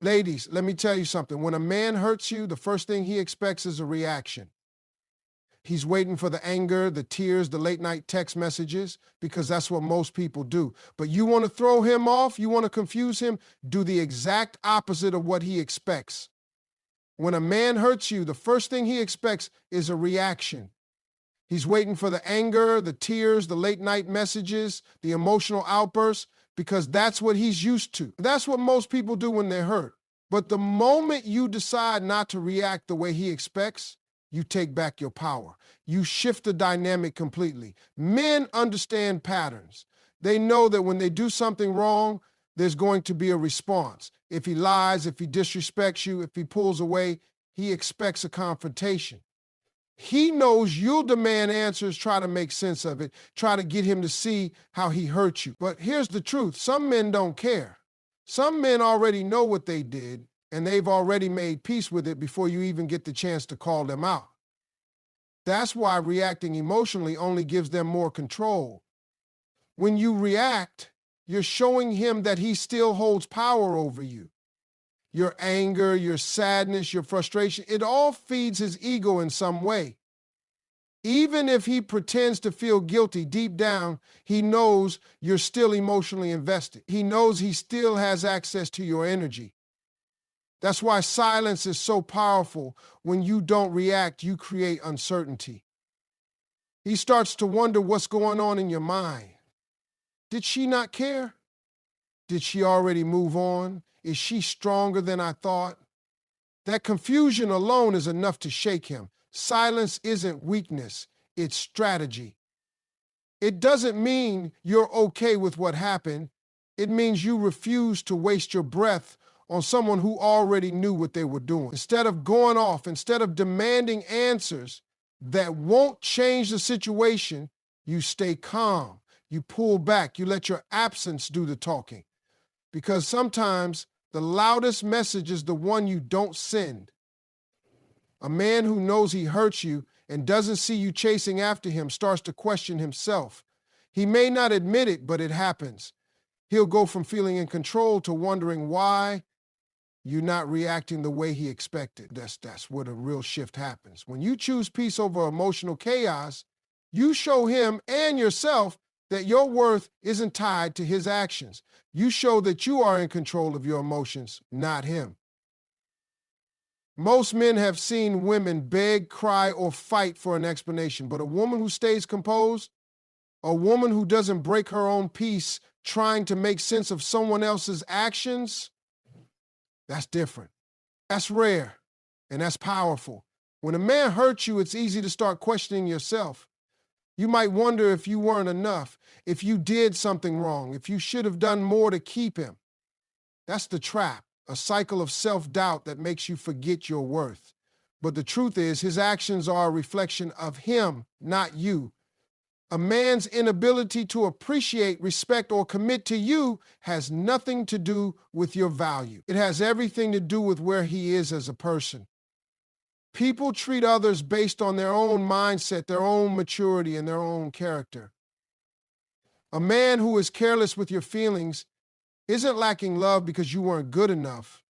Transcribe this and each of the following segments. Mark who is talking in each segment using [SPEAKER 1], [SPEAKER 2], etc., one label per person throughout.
[SPEAKER 1] Ladies, let me tell you something. When a man hurts you, the first thing he expects is a reaction. He's waiting for the anger, the tears, the late night text messages, because that's what most people do. But you want to throw him off? You want to confuse him? Do the exact opposite of what he expects. When a man hurts you, the first thing he expects is a reaction. He's waiting for the anger, the tears, the late night messages, the emotional outbursts, because that's what he's used to. That's what most people do when they're hurt. But the moment you decide not to react the way he expects, you take back your power. You shift the dynamic completely. Men understand patterns. They know that when they do something wrong, there's going to be a response. If he lies, if he disrespects you, if he pulls away, he expects a confrontation. He knows you'll demand answers, try to make sense of it, try to get him to see how he hurt you. But here's the truth. Some men don't care. Some men already know what they did, and they've already made peace with it before you even get the chance to call them out. That's why reacting emotionally only gives them more control. When you react, you're showing him that he still holds power over you. Your anger, your sadness, your frustration, it all feeds his ego in some way. Even if he pretends to feel guilty, deep down, he knows you're still emotionally invested. He knows he still has access to your energy. That's why silence is so powerful. When you don't react, you create uncertainty. He starts to wonder what's going on in your mind. Did she not care? Did she already move on? Is she stronger than I thought? That confusion alone is enough to shake him. Silence isn't weakness, it's strategy. It doesn't mean you're okay with what happened. It means you refuse to waste your breath on someone who already knew what they were doing. Instead of going off, instead of demanding answers that won't change the situation, you stay calm, you pull back, you let your absence do the talking. Because sometimes the loudest message is the one you don't send. A man who knows he hurts you and doesn't see you chasing after him starts to question himself. He may not admit it, but it happens. He'll go from feeling in control to wondering why you're not reacting the way he expected. That's where the real shift happens. When you choose peace over emotional chaos, you show him and yourself that your worth isn't tied to his actions. You show that you are in control of your emotions, not him. Most men have seen women beg, cry, or fight for an explanation, but a woman who stays composed, a woman who doesn't break her own peace trying to make sense of someone else's actions, that's different. That's rare, and that's powerful. When a man hurts you, it's easy to start questioning yourself. You might wonder if you weren't enough, if you did something wrong, if you should have done more to keep him. That's the trap, a cycle of self-doubt that makes you forget your worth. But the truth is, his actions are a reflection of him, not you. A man's inability to appreciate, respect, or commit to you has nothing to do with your value. It has everything to do with where he is as a person. People treat others based on their own mindset, their own maturity, and their own character. A man who is careless with your feelings isn't lacking love because you weren't good enough.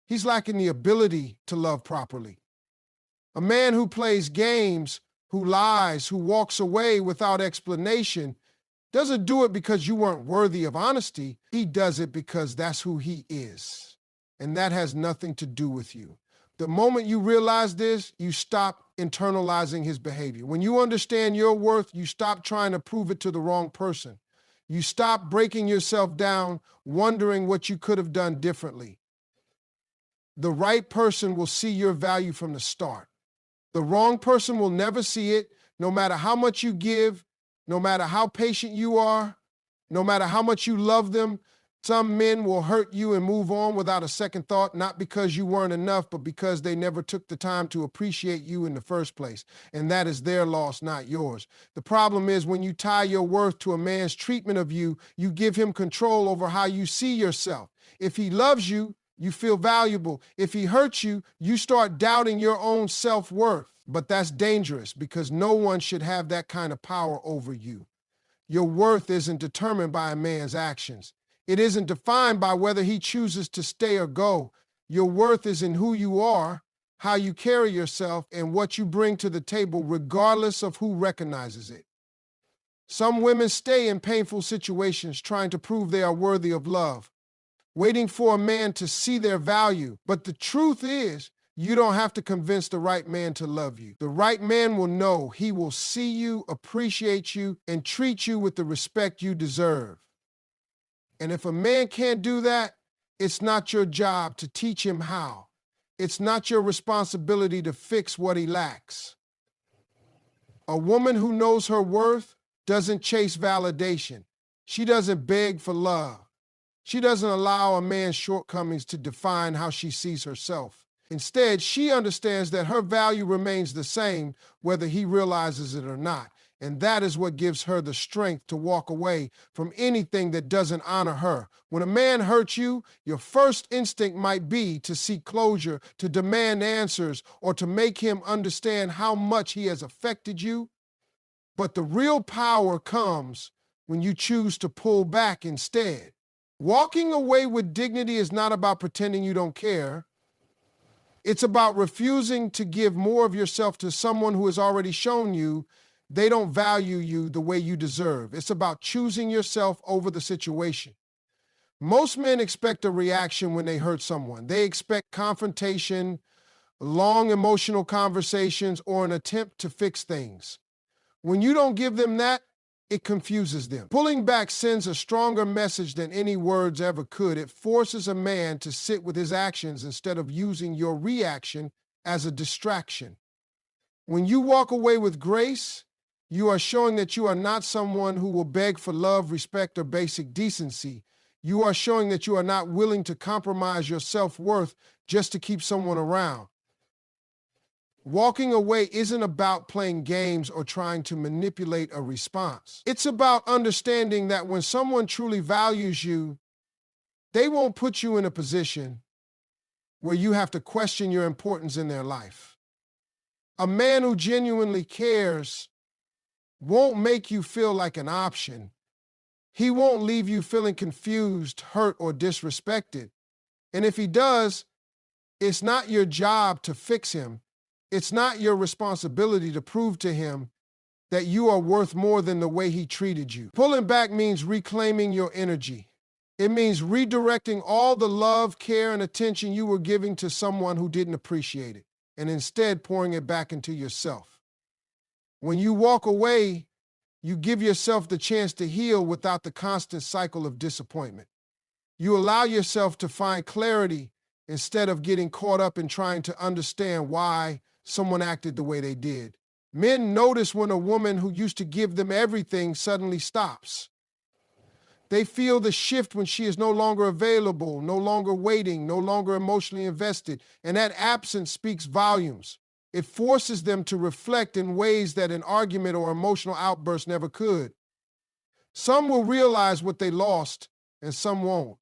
[SPEAKER 1] He's lacking the ability to love properly. A man who plays games, who lies, who walks away without explanation, doesn't do it because you weren't worthy of honesty. He does it because that's who he is. And that has nothing to do with you. The moment you realize this, you stop internalizing his behavior. When you understand your worth, you stop trying to prove it to the wrong person. You stop breaking yourself down, wondering what you could have done differently. The right person will see your value from the start. The wrong person will never see it, no matter how much you give, no matter how patient you are, no matter how much you love them. Some men will hurt you and move on without a second thought, not because you weren't enough, but because they never took the time to appreciate you in the first place. And that is their loss, not yours. The problem is when you tie your worth to a man's treatment of you, you give him control over how you see yourself. If he loves you, you feel valuable. If he hurts you, you start doubting your own self-worth. But that's dangerous because no one should have that kind of power over you. Your worth isn't determined by a man's actions. It isn't defined by whether he chooses to stay or go. Your worth is in who you are, how you carry yourself, and what you bring to the table, regardless of who recognizes it. Some women stay in painful situations trying to prove they are worthy of love, waiting for a man to see their value. But the truth is, you don't have to convince the right man to love you. The right man will know. He will see you, appreciate you, and treat you with the respect you deserve. And if a man can't do that, it's not your job to teach him how. It's not your responsibility to fix what he lacks. A woman who knows her worth doesn't chase validation. She doesn't beg for love. She doesn't allow a man's shortcomings to define how she sees herself. Instead, she understands that her value remains the same whether he realizes it or not. And that is what gives her the strength to walk away from anything that doesn't honor her. When a man hurts you, your first instinct might be to seek closure, to demand answers, or to make him understand how much he has affected you. But the real power comes when you choose to pull back instead. Walking away with dignity is not about pretending you don't care. It's about refusing to give more of yourself to someone who has already shown you they don't value you the way you deserve. It's about choosing yourself over the situation. Most men expect a reaction when they hurt someone. They expect confrontation, long emotional conversations, or an attempt to fix things. When you don't give them that, it confuses them. Pulling back sends a stronger message than any words ever could. It forces a man to sit with his actions instead of using your reaction as a distraction. When you walk away with grace, you are showing that you are not someone who will beg for love, respect, or basic decency. You are showing that you are not willing to compromise your self-worth just to keep someone around. Walking away isn't about playing games or trying to manipulate a response. It's about understanding that when someone truly values you, they won't put you in a position where you have to question your importance in their life. A man who genuinely cares won't make you feel like an option. He won't leave you feeling confused, hurt, or disrespected. And if he does, it's not your job to fix him. It's not your responsibility to prove to him that you are worth more than the way he treated you. Pulling back means reclaiming your energy. It means redirecting all the love, care, and attention you were giving to someone who didn't appreciate it, and instead pouring it back into yourself. When you walk away, you give yourself the chance to heal without the constant cycle of disappointment. You allow yourself to find clarity instead of getting caught up in trying to understand why someone acted the way they did. Men notice when a woman who used to give them everything suddenly stops. They feel the shift when she is no longer available, no longer waiting, no longer emotionally invested, and that absence speaks volumes. It forces them to reflect in ways that an argument or emotional outburst never could. Some will realize what they lost, and some won't.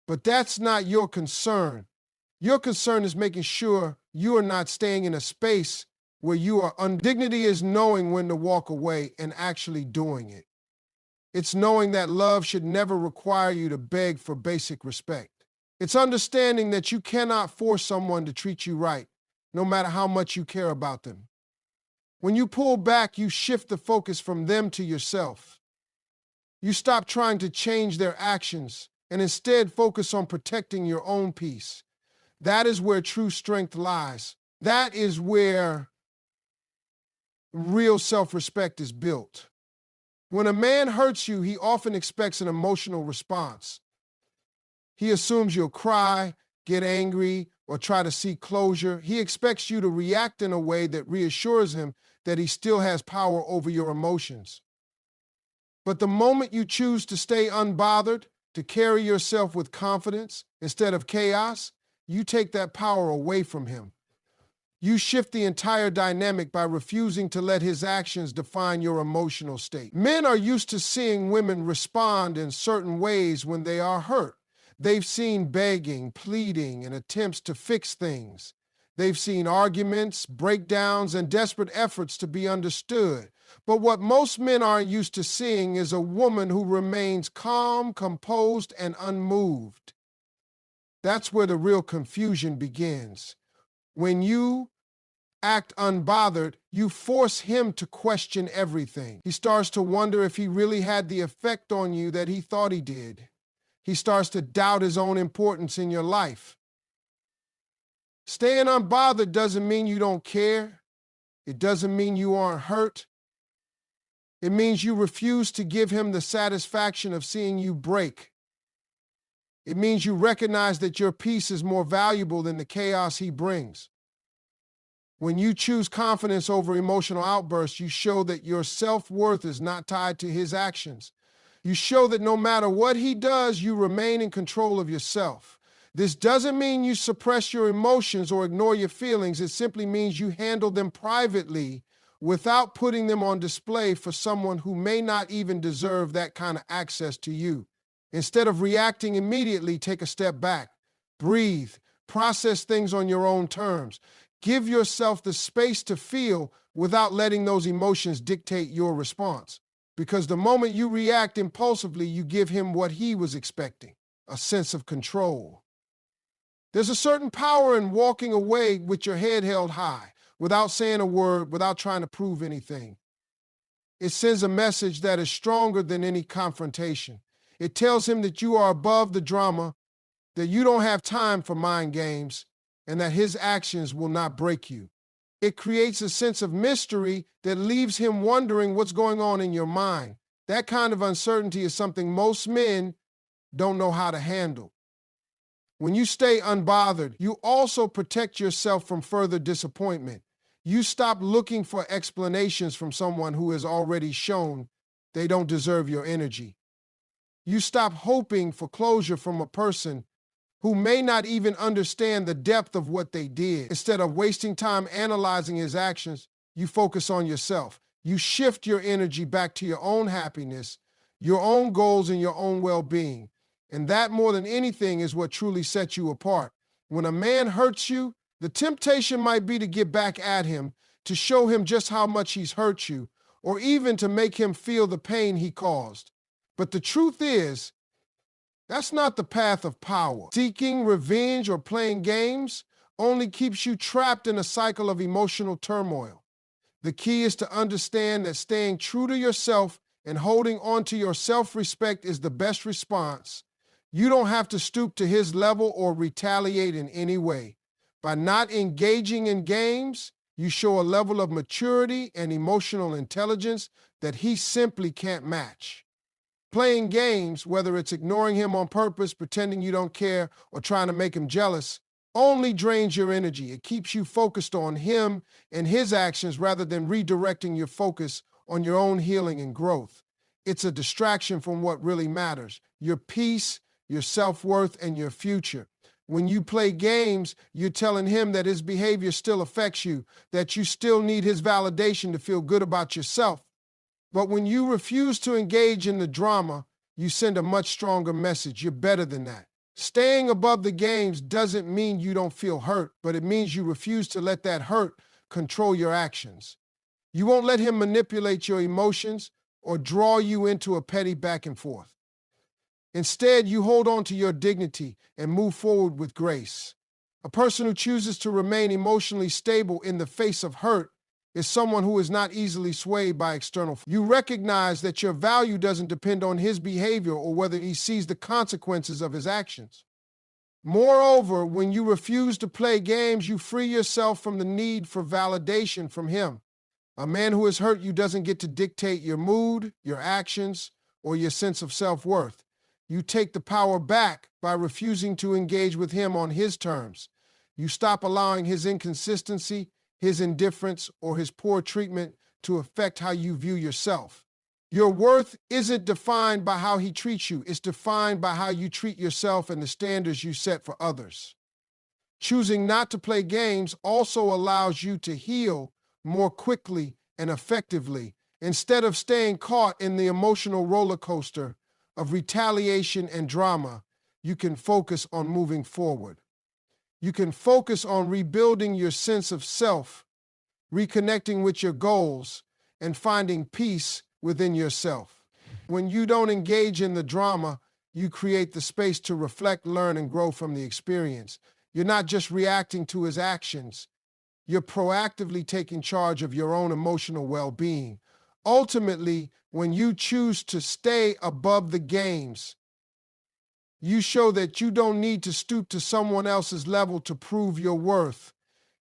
[SPEAKER 1] But that's not your concern. Your concern is making sure you are not staying in a space where you are dignity is knowing when to walk away and actually doing it. It's knowing that love should never require you to beg for basic respect. It's understanding that you cannot force someone to treat you right, no matter how much you care about them. When you pull back, you shift the focus from them to yourself. You stop trying to change their actions and instead focus on protecting your own peace. That is where true strength lies. That is where real self-respect is built. When a man hurts you, he often expects an emotional response. He assumes you'll cry, get angry, or try to seek closure. He expects you to react in a way that reassures him that he still has power over your emotions. But the moment you choose to stay unbothered, to carry yourself with confidence instead of chaos, you take that power away from him. You shift the entire dynamic by refusing to let his actions define your emotional state. Men are used to seeing women respond in certain ways when they are hurt. They've seen begging, pleading, and attempts to fix things. They've seen arguments, breakdowns, and desperate efforts to be understood. But what most men aren't used to seeing is a woman who remains calm, composed, and unmoved. That's where the real confusion begins. When you act unbothered, you force him to question everything. He starts to wonder if he really had the effect on you that he thought he did. He starts to doubt his own importance in your life. Staying unbothered doesn't mean you don't care. It doesn't mean you aren't hurt. It means you refuse to give him the satisfaction of seeing you break. It means you recognize that your peace is more valuable than the chaos he brings. When you choose confidence over emotional outbursts, you show that your self-worth is not tied to his actions. You show that no matter what he does, you remain in control of yourself. This doesn't mean you suppress your emotions or ignore your feelings. It simply means you handle them privately without putting them on display for someone who may not even deserve that kind of access to you. Instead of reacting immediately, take a step back, breathe, process things on your own terms. Give yourself the space to feel without letting those emotions dictate your response. Because the moment you react impulsively, you give him what he was expecting, a sense of control. There's a certain power in walking away with your head held high, without saying a word, without trying to prove anything. It sends a message that is stronger than any confrontation. It tells him that you are above the drama, that you don't have time for mind games, and that his actions will not break you. It creates a sense of mystery that leaves him wondering what's going on in your mind. That kind of uncertainty is something most men don't know how to handle. When you stay unbothered, you also protect yourself from further disappointment. You stop looking for explanations from someone who has already shown they don't deserve your energy. You stop hoping for closure from a person who may not even understand the depth of what they did. Instead of wasting time analyzing his actions, you focus on yourself. You shift your energy back to your own happiness, your own goals, and your own well-being. And that, more than anything, is what truly sets you apart. When a man hurts you, the temptation might be to get back at him, to show him just how much he's hurt you, or even to make him feel the pain he caused. But the truth is, that's not the path of power. Seeking revenge or playing games only keeps you trapped in a cycle of emotional turmoil. The key is to understand that staying true to yourself and holding on to your self-respect is the best response. You don't have to stoop to his level or retaliate in any way. By not engaging in games, you show a level of maturity and emotional intelligence that he simply can't match. Playing games, whether it's ignoring him on purpose, pretending you don't care, or trying to make him jealous, only drains your energy. It keeps you focused on him and his actions rather than redirecting your focus on your own healing and growth. It's a distraction from what really matters: your peace, your self-worth, and your future. When you play games, you're telling him that his behavior still affects you, that you still need his validation to feel good about yourself. But when you refuse to engage in the drama, you send a much stronger message. You're better than that. Staying above the games doesn't mean you don't feel hurt, but it means you refuse to let that hurt control your actions. You won't let him manipulate your emotions or draw you into a petty back and forth. Instead, you hold on to your dignity and move forward with grace. A person who chooses to remain emotionally stable in the face of hurt is someone who is not easily swayed by external. You recognize that your value doesn't depend on his behavior or whether he sees the consequences of his actions. Moreover, when you refuse to play games, you free yourself from the need for validation from him. A man who has hurt you doesn't get to dictate your mood, your actions, or your sense of self-worth. You take the power back by refusing to engage with him on his terms. You stop allowing his inconsistency, his indifference, or his poor treatment to affect how you view yourself. Your worth isn't defined by how he treats you. It's defined by how you treat yourself and the standards you set for others. Choosing not to play games also allows you to heal more quickly and effectively, instead of staying caught in the emotional roller coaster of retaliation and drama. You can focus on moving forward. You can focus on rebuilding your sense of self, reconnecting with your goals, and finding peace within yourself. When you don't engage in the drama, you create the space to reflect, learn, and grow from the experience. You're not just reacting to his actions. You're proactively taking charge of your own emotional well-being. Ultimately, when you choose to stay above the games, you show that you don't need to stoop to someone else's level to prove your worth.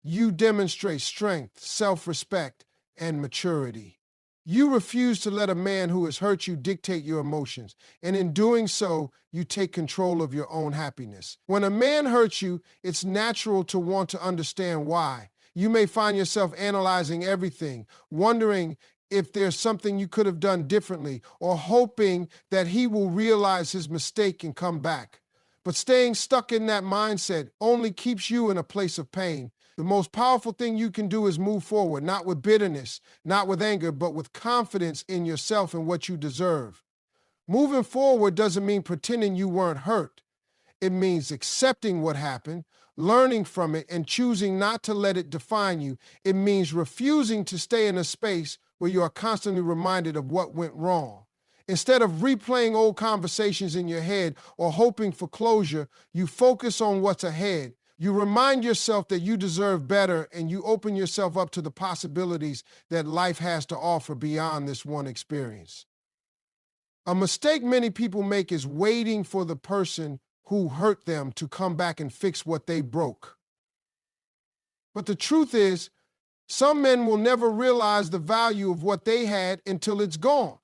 [SPEAKER 1] You demonstrate strength, self-respect, and maturity. You refuse to let a man who has hurt you dictate your emotions, and in doing so, you take control of your own happiness. When a man hurts you, it's natural to want to understand why. You may find yourself analyzing everything, wondering if there's something you could have done differently, or hoping that he will realize his mistake and come back. But staying stuck in that mindset only keeps you in a place of pain. The most powerful thing you can do is move forward, not with bitterness, not with anger, but with confidence in yourself and what you deserve. Moving forward doesn't mean pretending you weren't hurt. It means accepting what happened, learning from it, and choosing not to let it define you. It means refusing to stay in a space where you are constantly reminded of what went wrong. Instead of replaying old conversations in your head or hoping for closure, you focus on what's ahead. You remind yourself that you deserve better, and you open yourself up to the possibilities that life has to offer beyond this one experience. A mistake many people make is waiting for the person who hurt them to come back and fix what they broke. But the truth is, some men will never realize the value of what they had until it's gone.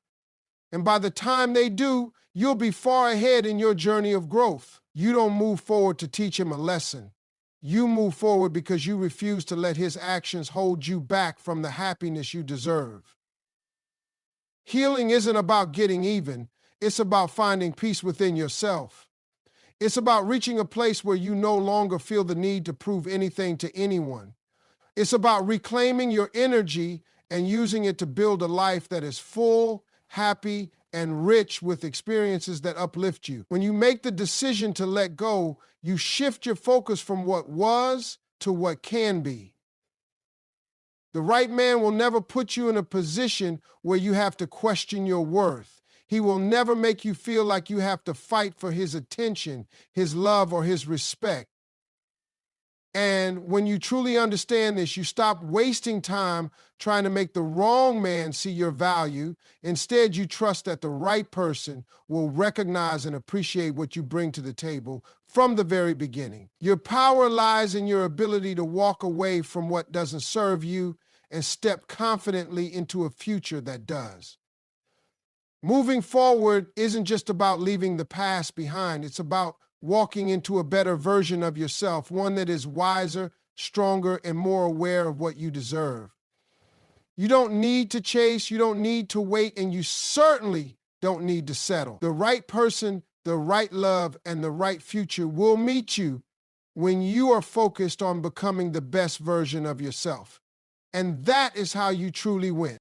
[SPEAKER 1] And by the time they do, you'll be far ahead in your journey of growth. You don't move forward to teach him a lesson. You move forward because you refuse to let his actions hold you back from the happiness you deserve. Healing isn't about getting even. It's about finding peace within yourself. It's about reaching a place where you no longer feel the need to prove anything to anyone. It's about reclaiming your energy and using it to build a life that is full, happy, and rich with experiences that uplift you. When you make the decision to let go, you shift your focus from what was to what can be. The right man will never put you in a position where you have to question your worth. He will never make you feel like you have to fight for his attention, his love, or his respect. And when you truly understand this, you stop wasting time trying to make the wrong man see your value. Instead, you trust that the right person will recognize and appreciate what you bring to the table from the very beginning. Your power lies in your ability to walk away from what doesn't serve you and step confidently into a future that does. Moving forward isn't just about leaving the past behind. It's about walking into a better version of yourself, one that is wiser, stronger, and more aware of what you deserve. You don't need to chase, you don't need to wait, and you certainly don't need to settle. The right person, the right love, and the right future will meet you when you are focused on becoming the best version of yourself. And that is how you truly win.